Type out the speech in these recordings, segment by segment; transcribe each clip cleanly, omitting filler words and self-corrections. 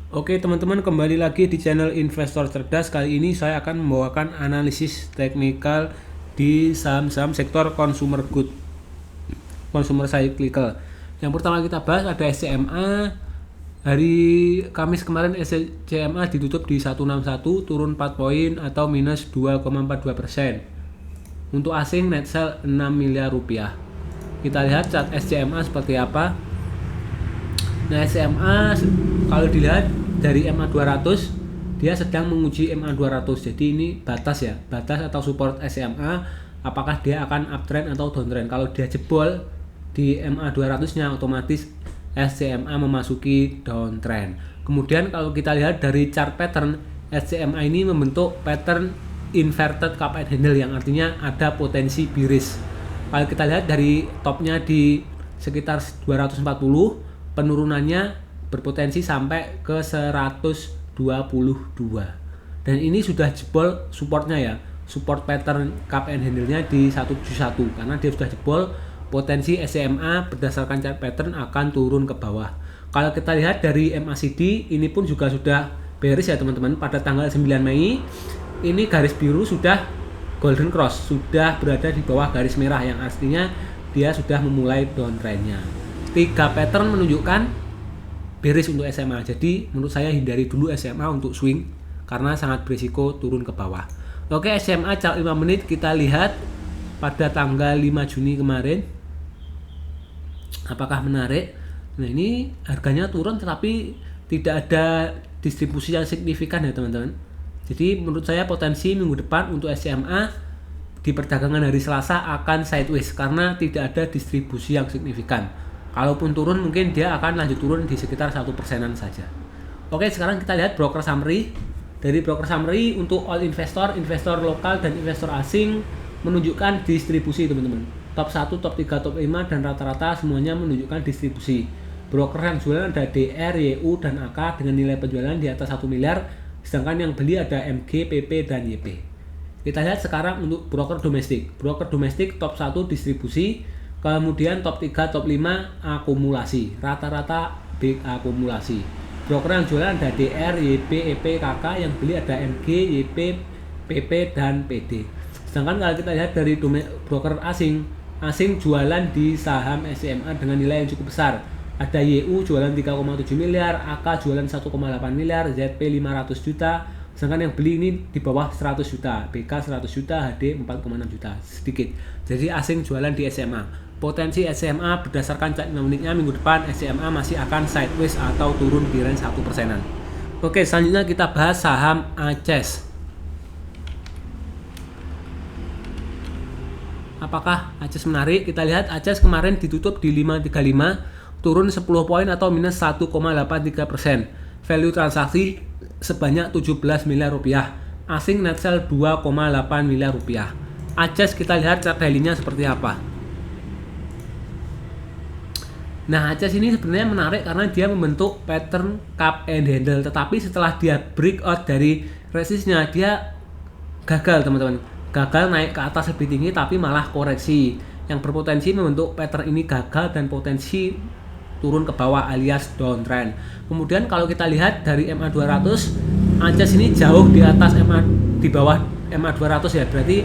Oke teman-teman, kembali lagi di channel Investor Cerdas. Kali ini saya akan membawakan analisis teknikal di saham-saham sektor consumer good, consumer cyclical. Yang pertama kita bahas ada SCMA. Hari Kamis kemarin SCMA ditutup di 161, turun 4 poin atau minus 2,42%. Untuk asing net sell 6 miliar rupiah. Kita lihat chart SCMA seperti apa. Nah, SMA kalau dilihat dari MA 200 dia sedang menguji MA 200. Jadi ini batas ya, batas atau support SMA, apakah dia akan uptrend atau downtrend. Kalau dia jebol di MA 200-nya otomatis SCMA memasuki downtrend. Kemudian kalau kita lihat dari chart pattern, SCMA ini membentuk pattern inverted cup and handle yang artinya ada potensi bearish. Kalau kita lihat dari topnya di sekitar 240, penurunannya berpotensi sampai ke 122, dan ini sudah jebol supportnya ya, support pattern cup and handle-nya di 171. Karena dia sudah jebol, potensi SMA berdasarkan chart pattern akan turun ke bawah. Kalau kita lihat dari MACD, ini pun juga sudah bearish ya teman-teman. Pada tanggal 9 Mei ini garis biru sudah golden cross, sudah berada di bawah garis merah, yang artinya dia sudah memulai downtrendnya. 3 pattern menunjukkan bearish untuk SMA. Jadi menurut saya hindari dulu SMA untuk swing karena sangat berisiko turun ke bawah. Oke, SMA chart 5 menit kita lihat pada tanggal 5 Juni kemarin. Apakah menarik? Nah, ini harganya turun tetapi tidak ada distribusi yang signifikan ya teman-teman. Jadi menurut saya potensi minggu depan untuk SMA di perdagangan hari Selasa akan sideways karena tidak ada distribusi yang signifikan. Kalaupun turun mungkin dia akan lanjut turun di sekitar 1%-an saja. Oke, sekarang kita lihat broker summary. Dari broker summary untuk all investor, investor lokal dan investor asing menunjukkan distribusi teman-teman. Top 1, top 3, top 5 dan rata-rata semuanya menunjukkan distribusi. Broker yang jualan ada DR, YU dan AK dengan nilai penjualan di atas 1 miliar, sedangkan yang beli ada MG, PP dan YP. Kita lihat sekarang untuk broker domestik. Broker domestik top 1 distribusi, kemudian top 3, top 5 akumulasi, rata-rata big akumulasi. Broker yang jualan ada DR, YP, EP, KK, yang beli ada MG, YP, PP dan PD. Sedangkan kalau kita lihat dari broker asing jualan di saham SCMA dengan nilai yang cukup besar. Ada YU jualan 3,7 miliar, AK jualan 1,8 miliar, ZP 500 juta, sedangkan yang beli ini di bawah 100 juta, BK 100 juta, HD 4,6 juta, sedikit. Jadi asing jualan di SMA. Potensi SMA berdasarkan chart 5 menitnya minggu depan SMA masih akan sideways atau turun di range 1%-an. Oke, selanjutnya kita bahas saham ACES. Apakah ACES menarik? Kita lihat ACES kemarin ditutup di 535, turun 10 poin atau minus 1,83%. Value transaksi sebanyak 17 miliar rupiah. Asing net sell 2,8 miliar rupiah. ACES kita lihat chart daily-nya seperti apa. Nah, ACES ini sebenarnya menarik karena dia membentuk pattern cup and handle, tetapi setelah dia breakout dari resistnya dia gagal teman-teman. Gagal naik ke atas lebih tinggi tapi malah koreksi, yang berpotensi membentuk pattern ini gagal dan potensi turun ke bawah alias downtrend. Kemudian kalau kita lihat dari MA 200, ACES ini jauh di atas MA, di bawah MA 200 ya, berarti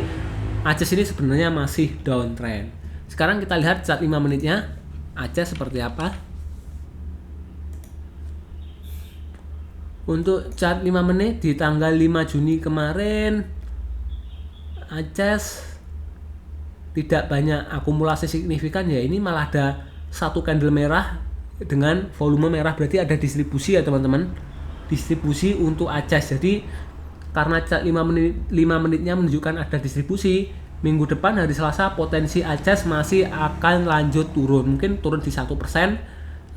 ACES ini sebenarnya masih downtrend. Sekarang kita lihat chart 5 menitnya ACES seperti apa. Untuk chart 5 menit di tanggal 5 Juni kemarin, ACES tidak banyak akumulasi signifikan ya. Ini malah ada satu candle merah dengan volume merah, berarti ada distribusi ya teman-teman. Distribusi untuk ACES. Jadi karena chart 5 menitnya menunjukkan ada distribusi, minggu depan hari Selasa potensi ACES masih akan lanjut turun. Mungkin turun di 1%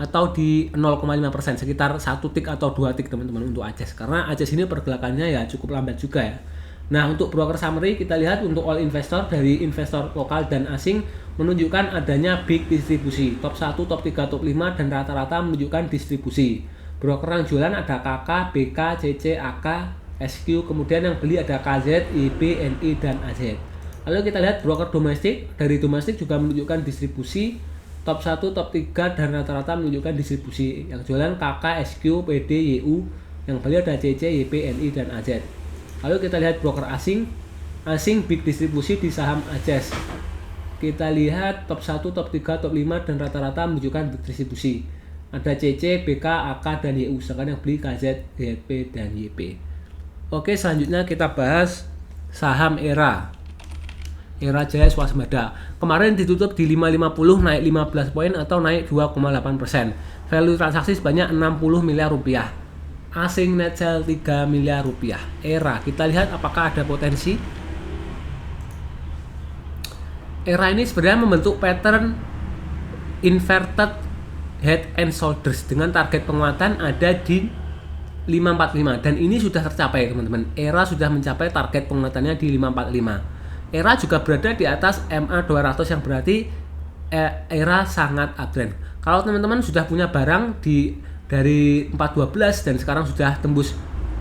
atau di 0,5%, sekitar 1 tick atau 2 tick teman-teman untuk ACES. Karena ACES ini pergerakannya ya cukup lambat juga ya. Nah, untuk broker summary kita lihat untuk all investor dari investor lokal dan asing menunjukkan adanya big distribusi. Top 1, top 3, top 5 dan rata-rata menunjukkan distribusi. Broker yang jualan ada KK, BK, CC, AK, SQ, kemudian yang beli ada KZ, IB, NI dan AZ. Lalu kita lihat broker domestik, dari domestik juga menunjukkan distribusi. top 1, top 3 dan rata-rata menunjukkan distribusi. Yang jualan KK, SQ, PD, YU, yang beli ada CC, YP, NI dan AZ. Lalu kita lihat broker asing big distribusi di saham ACES. Kita lihat top 1, top 3, top 5 dan rata-rata menunjukkan big distribusi. Ada CC, BK, AK dan YU, sedangkan yang beli KZ, YP dan YP. Oke, selanjutnya kita bahas saham ERA Jaya Swasembada. Kemarin ditutup di 550, naik 15 poin atau naik 2,8%. Value transaksi sebanyak 60 miliar rupiah. Asing net sale 3 miliar rupiah. ERA, kita lihat apakah ada potensi. ERA ini sebenarnya membentuk pattern inverted head and shoulders dengan target penguatan ada di 545 dan ini sudah tercapai teman-teman. ERA sudah mencapai target penguatannya di 545. ERA juga berada di atas MA 200 yang berarti ERA sangat uptrend. Kalau teman-teman sudah punya barang dari 412 dan sekarang sudah tembus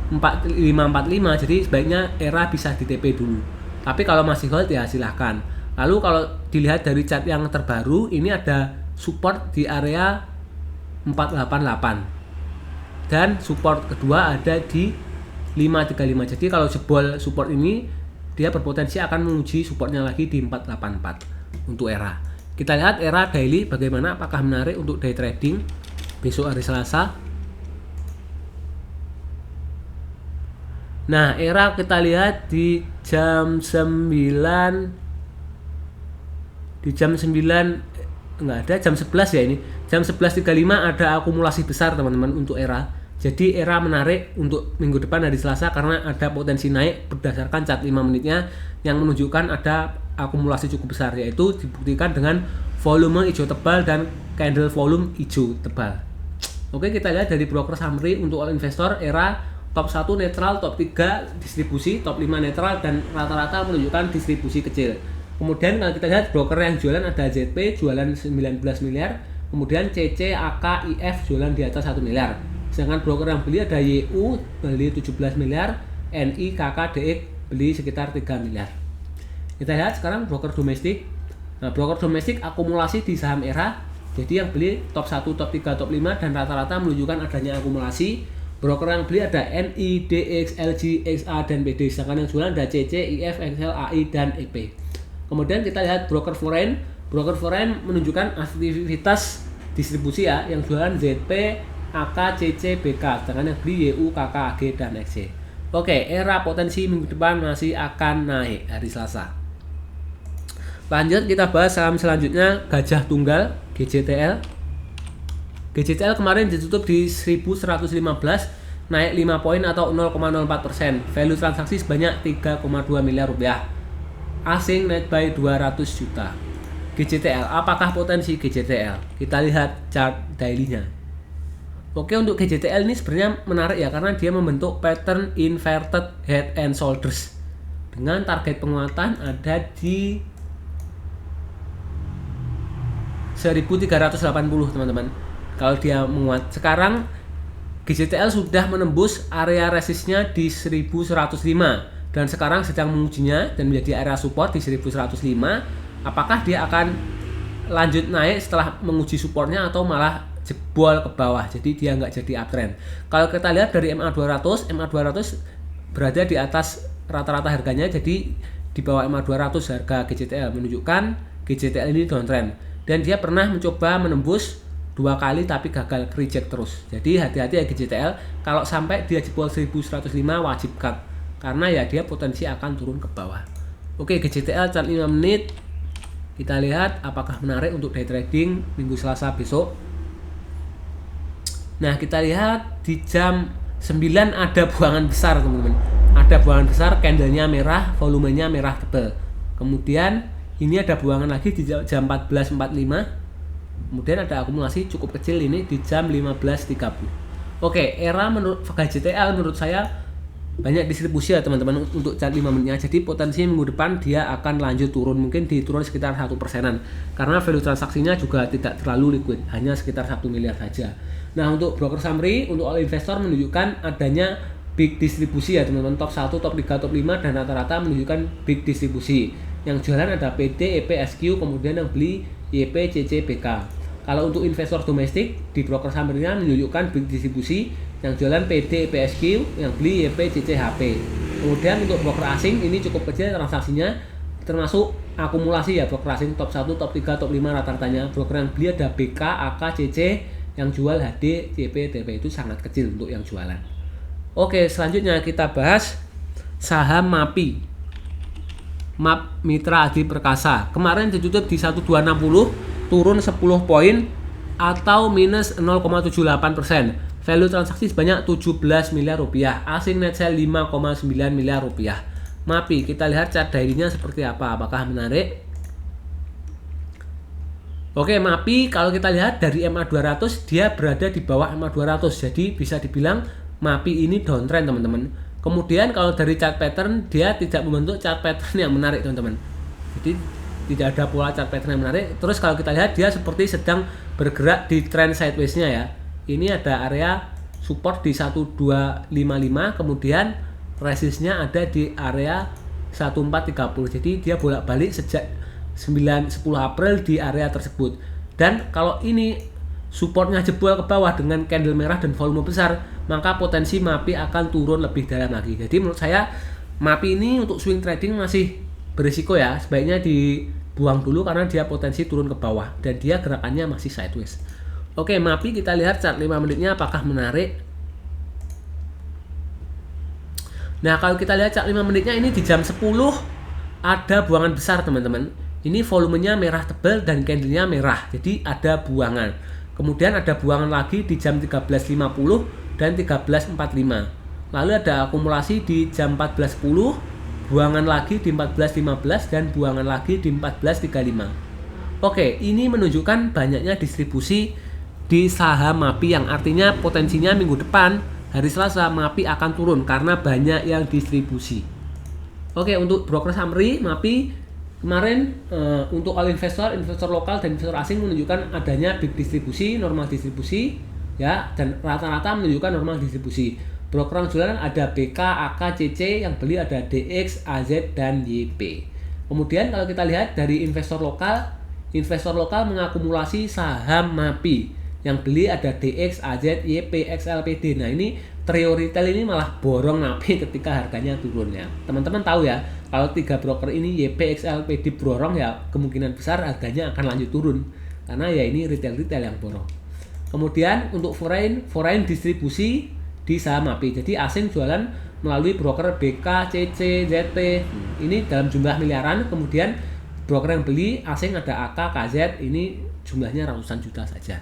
545, jadi sebaiknya ERA bisa di TP dulu. Tapi kalau masih hold ya silahkan. Lalu kalau dilihat dari chart yang terbaru, ini ada support di area 488 dan support kedua ada di 535. Jadi kalau jebol support ini, dia berpotensi akan menguji supportnya lagi di 484 untuk ERA. Kita lihat ERA daily bagaimana, apakah menarik untuk day trading besok hari Selasa. Nah, ERA kita lihat di jam 9 enggak ada, jam 11 ya ini. Jam 11.35 ada akumulasi besar teman-teman untuk ERA. Jadi ERA menarik untuk minggu depan hari Selasa karena ada potensi naik berdasarkan chart 5 menitnya yang menunjukkan ada akumulasi cukup besar, yaitu dibuktikan dengan volume hijau tebal dan candle volume hijau tebal. Oke, kita lihat dari broker summary untuk all investor. ERA top 1 netral, top 3 distribusi, top 5 netral dan rata-rata menunjukkan distribusi kecil. Kemudian kalau kita lihat broker yang jualan ada ZP jualan 19 miliar, kemudian CC, AK, IF jualan di atas 1 miliar. Sedangkan broker yang beli ada YU beli 17 miliar, NI, KK, DX beli sekitar 3 miliar. Kita lihat sekarang broker domestik. Nah, broker domestik akumulasi di saham ERA. Jadi yang beli top 1, top 3, top 5 dan rata-rata menunjukkan adanya akumulasi. Broker yang beli ada NI, DX, LG, XA dan PD. Sedangkan yang jualan ada CC, IF, XL, AI dan EP. Kemudian kita lihat broker foreign. Broker foreign menunjukkan aktivitas distribusi ya, yang jualan ZP, AK, CC, BK, sedangkan yang beli YU, KK, AG, dan XC. Oke, ERA potensi minggu depan masih akan naik hari Selasa. Lanjut kita bahas saham selanjutnya, Gajah Tunggal, GJTL. GJTL kemarin ditutup di 1115, naik 5 poin atau 0,04%. Value transaksi sebanyak 3,2 miliar rupiah. Asing net buy 200 juta. GJTL, apakah potensi GJTL? Kita lihat chart daily-nya. Oke, untuk GJTL ini sebenarnya menarik ya karena dia membentuk pattern inverted head and shoulders dengan target penguatan ada di 1380 teman-teman. Kalau dia menguat sekarang, GJTL sudah menembus area resistnya di 1105 dan sekarang sedang mengujinya dan menjadi area support di 1105. Apakah dia akan lanjut naik setelah menguji supportnya atau malah jebol ke bawah, jadi dia nggak jadi uptrend. Kalau kita lihat dari MA 200 berada di atas rata-rata harganya, jadi di bawah MA 200 harga GJTL, menunjukkan GJTL ini downtrend dan dia pernah mencoba menembus 2 kali tapi gagal reject terus. Jadi hati-hati ya GJTL, kalau sampai dia jebol 1105 wajib cut karena ya dia potensi akan turun ke bawah. Oke, GJTL chart 5 menit kita lihat apakah menarik untuk day trading minggu Selasa besok. Nah, kita lihat di jam 9 ada buangan besar teman-teman. Ada buangan besar, candlenya merah, volumenya merah tebal. Kemudian ini ada buangan lagi di jam 14.45. Kemudian ada akumulasi cukup kecil ini di jam 15.30. Oke, ERA menurut GJTL menurut saya banyak distribusi ya teman-teman untuk chart 5 menitnya. Jadi potensi minggu depan dia akan lanjut turun, mungkin diturun sekitar 1%, karena value transaksinya juga tidak terlalu liquid, hanya sekitar 1 miliar saja. Nah, untuk broker summary untuk all investor menunjukkan adanya big distribusi ya teman-teman, top 1, top 3, top 5 dan rata-rata menunjukkan big distribusi. Yang jualan ada PD, EP, SQ, kemudian yang beli YPCCBK. Kalau untuk investor domestik di broker summary-nya menunjukkan big distribusi, yang jualan PD PSQ, yang beli YPCCHP. Kemudian untuk broker asing ini cukup kecil transaksinya, termasuk akumulasi ya, broker asing top 1, top 3, top 5 rata-ratanya. Broker yang beli ada BK, AK, CC, yang jual HD, YP, TP itu sangat kecil untuk yang jualan. Oke, selanjutnya kita bahas saham MAPI. MAP Mitra Adi Perkasa. Kemarin ditutup di 1260, turun 10 poin atau minus 0,78%. Value transaksi sebanyak 17 miliar rupiah. Asing net sale 5,9 miliar rupiah. MAPI, kita lihat chart daily-nya seperti apa. Apakah menarik? Oke, MAPI kalau kita lihat dari MA200 dia berada di bawah MA200. Jadi bisa dibilang MAPI ini downtrend, teman-teman. Kemudian kalau dari chart pattern dia tidak membentuk chart pattern yang menarik, teman-teman. Jadi tidak ada pola chart pattern yang menarik. Terus kalau kita lihat dia seperti sedang bergerak di trend sideways-nya ya. Ini ada area support di 1255, kemudian resistnya ada di area 1430. Jadi dia bolak-balik sejak 9-10 April di area tersebut. Dan kalau ini supportnya jebol ke bawah dengan candle merah dan volume besar, maka potensi MAPI akan turun lebih dalam lagi. Jadi menurut saya MAPI ini untuk swing trading masih berisiko ya, sebaiknya dibuang dulu karena dia potensi turun ke bawah dan dia gerakannya masih sideways. Oke, MAPI kita lihat chart 5 menitnya apakah menarik. Nah, kalau kita lihat chart 5 menitnya ini di jam 10 ada buangan besar, teman-teman. Ini volumenya merah tebal dan candlenya merah, jadi ada buangan. Kemudian ada buangan lagi di jam 13.50 dan 13.45. Lalu ada akumulasi di jam 14.10, buangan lagi di 14.15 dan buangan lagi di 14.35. Oke, ini menunjukkan banyaknya distribusi di saham MAPI, yang artinya potensinya minggu depan hari Selasa MAPI akan turun karena banyak yang distribusi. Oke, untuk broker summary MAPI kemarin untuk all investor lokal dan investor asing menunjukkan adanya big distribusi, normal distribusi ya, dan rata-rata menunjukkan normal distribusi. Broker yang jualan ada BK, AK, CC, yang beli ada DX, AZ dan YP. Kemudian kalau kita lihat dari investor lokal mengakumulasi saham MAPI, yang beli ada DX, AZ, YP, XLPD. Nah, ini trio retail ini malah borong MAPI ketika harganya turun ya. Teman-teman tahu ya, kalau 3 broker ini YP, XLPD borong ya, kemungkinan besar harganya akan lanjut turun karena ya ini retail yang borong. Kemudian untuk foreign distribusi di saham MAPI. Jadi asing jualan melalui broker BK, CC, ZP. Ini dalam jumlah miliaran. Kemudian broker yang beli asing ada AK, KZ, ini jumlahnya ratusan juta saja.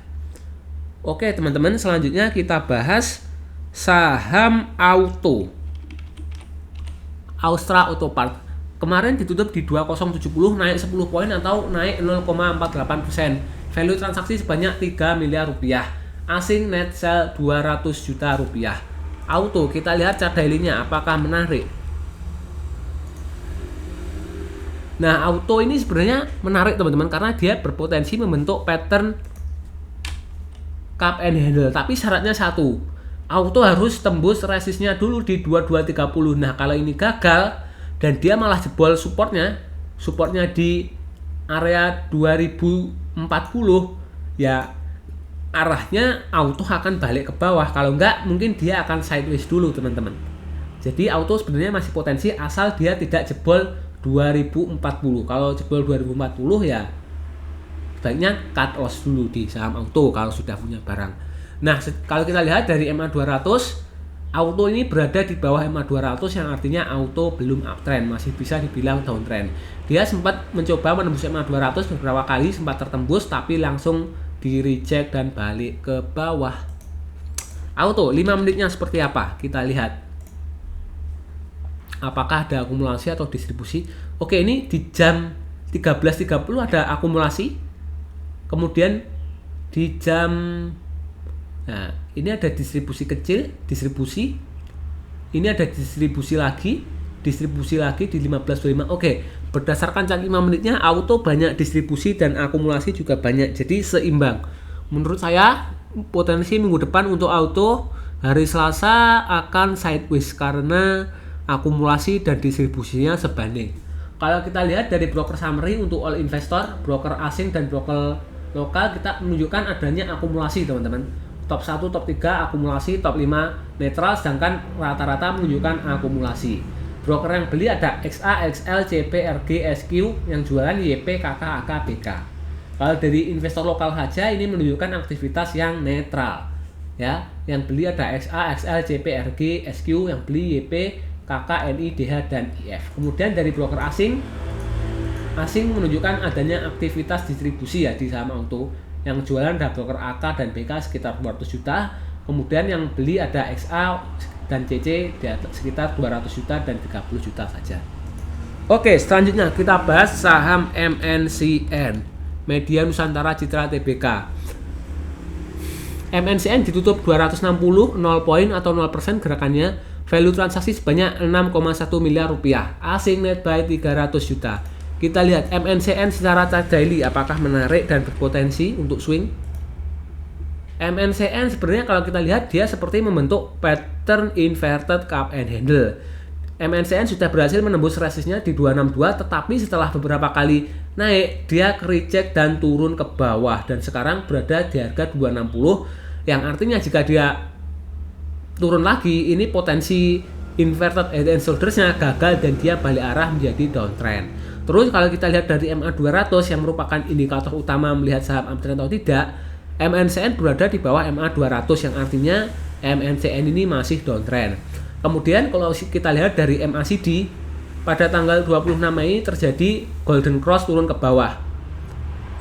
Oke, teman-teman, selanjutnya kita bahas saham auto. Austra Autopart. Kemarin ditutup di 2070, naik 10 poin atau naik 0,48%. Value transaksi sebanyak 3 miliar rupiah. Asing net sale 200 juta rupiah. Auto, kita lihat chart daily-nya apakah menarik. Nah, auto ini sebenarnya menarik, teman-teman, karena dia berpotensi membentuk pattern cup and handle. Tapi syaratnya satu, auto harus tembus resistnya dulu di 2230. Nah, kalau ini gagal dan dia malah jebol supportnya di area 2040, ya arahnya auto akan balik ke bawah. Kalau enggak, mungkin dia akan sideways dulu, teman-teman. Jadi auto sebenarnya masih potensi asal dia tidak jebol 2040. Kalau jebol 2040 ya sebaiknya cut loss dulu di saham auto kalau sudah punya barang. Nah, kalau kita lihat dari MA200, auto ini berada di bawah MA200, yang artinya auto belum uptrend, masih bisa dibilang downtrend. Dia sempat mencoba menembus MA200 beberapa kali, sempat tertembus tapi langsung di reject dan balik ke bawah. Auto 5 menitnya seperti apa? Kita lihat. Apakah ada akumulasi atau distribusi? Oke, ini di jam 13.30 ada akumulasi. Kemudian di jam, nah ini ada distribusi kecil, ini ada distribusi lagi di 15.25. Oke, berdasarkan chart 5 menitnya auto banyak distribusi dan akumulasi juga banyak, jadi seimbang. Menurut saya potensi minggu depan untuk auto hari Selasa akan sideways karena akumulasi dan distribusinya sebanding. Kalau kita lihat dari broker summary untuk all investor, broker asing dan broker lokal, kita menunjukkan adanya akumulasi teman-teman. Top 1, top 3 akumulasi, top 5 netral, sedangkan rata-rata menunjukkan akumulasi. Broker yang beli ada XA, XL, CP, RG, SQ, yang jualan YP, KK, AK, BK. Kalau dari investor lokal saja ini menunjukkan aktivitas yang netral. Ya, yang beli ada XA, XL, CP, RG, SQ, yang beli YP, KK, NI, DH, dan IF. Kemudian dari broker asing menunjukkan adanya aktivitas distribusi ya di saham auto. Yang jualan ada broker AK dan BK sekitar 200 juta. Kemudian yang beli ada XA dan CC sekitar 200 juta dan 30 juta saja. Oke, selanjutnya kita bahas saham MNCN, Media Nusantara Citra Tbk. MNCN ditutup 260, 0 poin atau 0% gerakannya. Value transaksi sebanyak 6,1 miliar rupiah. Asing net buy 300 juta. Kita lihat MNCN secara chart daily apakah menarik dan berpotensi untuk swing. MNCN sebenarnya kalau kita lihat dia seperti membentuk pattern inverted cup and handle. MNCN sudah berhasil menembus resistnya di 262, tetapi setelah beberapa kali naik dia reject dan turun ke bawah dan sekarang berada di harga 260, yang artinya jika dia turun lagi ini potensi inverted head and shoulders-nya gagal dan dia balik arah menjadi downtrend. Terus kalau kita lihat dari MA200 yang merupakan indikator utama melihat saham uptrend atau tidak, MNCN berada di bawah MA200 yang artinya MNCN ini masih downtrend. Kemudian kalau kita lihat dari MACD pada tanggal 26 Mei terjadi golden cross turun ke bawah.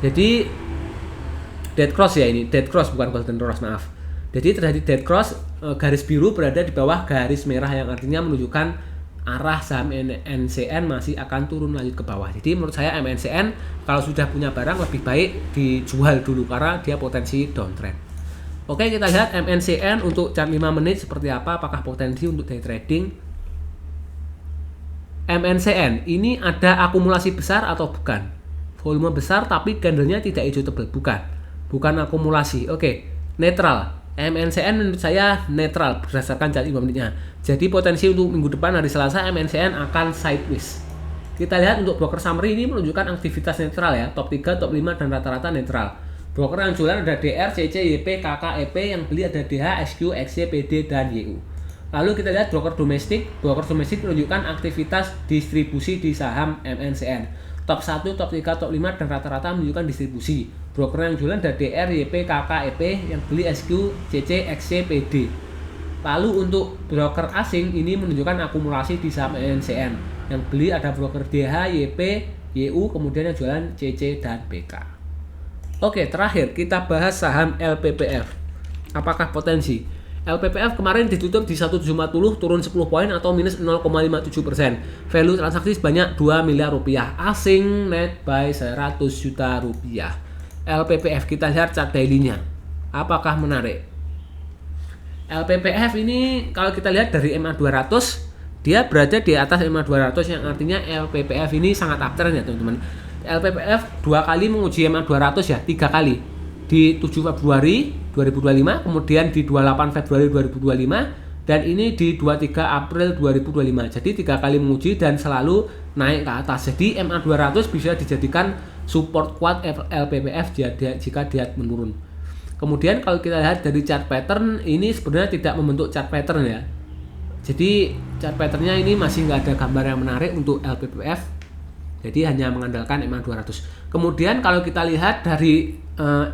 Jadi dead cross ya, ini dead cross bukan golden cross, maaf. Jadi terjadi dead cross, garis biru berada di bawah garis merah yang artinya menunjukkan arah saham MNCN masih akan turun lanjut ke bawah. Jadi menurut saya MNCN kalau sudah punya barang lebih baik dijual dulu karena dia potensi downtrend. Oke, kita lihat MNCN untuk chart 5 menit seperti apa, apakah potensi untuk day trading. MNCN ini ada akumulasi besar atau bukan? Volume besar tapi candlenya tidak hijau tebal, bukan akumulasi. Oke, netral. MNCN menurut saya netral berdasarkan chart 5 menitnya. Jadi potensi untuk minggu depan hari Selasa MNCN akan sideways. Kita lihat untuk broker summary ini menunjukkan aktivitas netral ya, top 3, top 5 dan rata-rata netral. Broker yang jualan ada DR, CC, YP, KK, EP, yang beli ada DH, SQ, XC, PD dan YU. Lalu kita lihat broker domestik menunjukkan aktivitas distribusi di saham MNCN. Top 1, top 3, top 5 dan rata-rata menunjukkan distribusi. Broker yang jualan ada DR, YP, KK, EP, yang beli SQ, CC, XC, PD. Lalu untuk broker asing ini menunjukkan akumulasi di saham MNCN. Yang beli ada broker DH, YP, YU, kemudian yang jualan CC dan BK. Oke, terakhir kita bahas saham LPPF. Apakah potensi? LPPF kemarin ditutup di 1740, turun 10 poin atau minus 0,57%. Value transaksi sebanyak 2 miliar rupiah. Asing net buy 100 juta rupiah. LPPF kita lihat chart daily-nya. Apakah menarik? LPPF ini kalau kita lihat dari MA200 dia berada di atas MA200 yang artinya LPPF ini sangat uptrend ya teman-teman. LPPF 2 kali menguji MA200 ya, 3 kali. Di 7 Februari 2025, kemudian di 28 Februari 2025, dan ini di 23 April 2025. Jadi 3 kali menguji dan selalu naik ke atas. Jadi MA200 bisa dijadikan support kuat LPPF jika dia menurun. Kemudian kalau kita lihat dari chart pattern, ini sebenarnya tidak membentuk chart pattern ya. Jadi chart patternnya ini masih nggak ada gambar yang menarik untuk LPPF. Jadi hanya mengandalkan MA200. Kemudian kalau kita lihat dari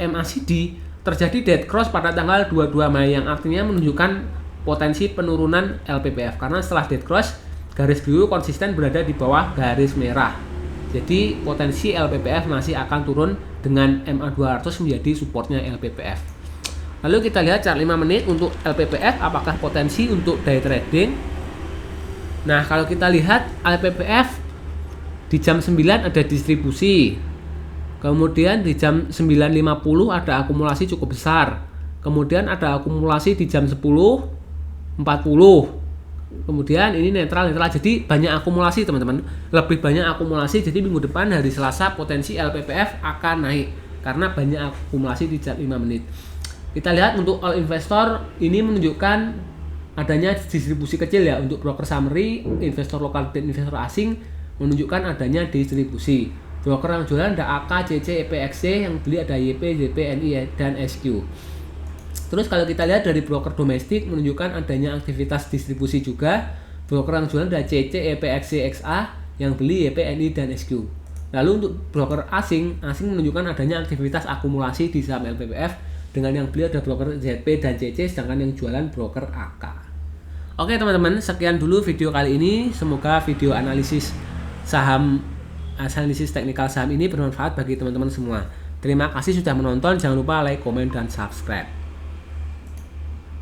MACD terjadi dead cross pada tanggal 22 Mei yang artinya menunjukkan potensi penurunan LPPF karena setelah dead cross garis biru konsisten berada di bawah garis merah. Jadi potensi LPPF masih akan turun dengan MA200 menjadi supportnya LPPF. Lalu kita lihat chart 5 menit untuk LPPF apakah potensi untuk day trading. Nah, kalau kita lihat LPPF di jam 9 ada distribusi. Kemudian di jam 9.50 ada akumulasi cukup besar. Kemudian ada akumulasi di jam 10.40. Kemudian ini netral. Jadi banyak akumulasi teman-teman. Lebih banyak akumulasi. Jadi minggu depan hari Selasa potensi LPPF akan naik karena banyak akumulasi di chart 5 menit. Kita lihat untuk all investor ini menunjukkan adanya distribusi kecil ya untuk broker summary, investor lokal dan investor asing. menunjukkan adanya distribusi. Broker yang jualan ada AK, CC, EPXC, yang beli ada YP, ZP, NI, dan SQ. Terus kalau kita lihat dari broker domestik menunjukkan adanya aktivitas distribusi juga. Broker yang jualan ada CC, EPXC, XA, yang beli YP, NI, dan SQ. Lalu untuk broker asing menunjukkan adanya aktivitas akumulasi di saham LPPF, dengan yang beli ada broker ZP dan CC, sedangkan yang jualan broker AK. Oke teman-teman, sekian dulu video kali ini. Semoga video analisis teknikal saham ini bermanfaat bagi teman-teman semua. Terima kasih sudah menonton. Jangan lupa like, komen, dan subscribe.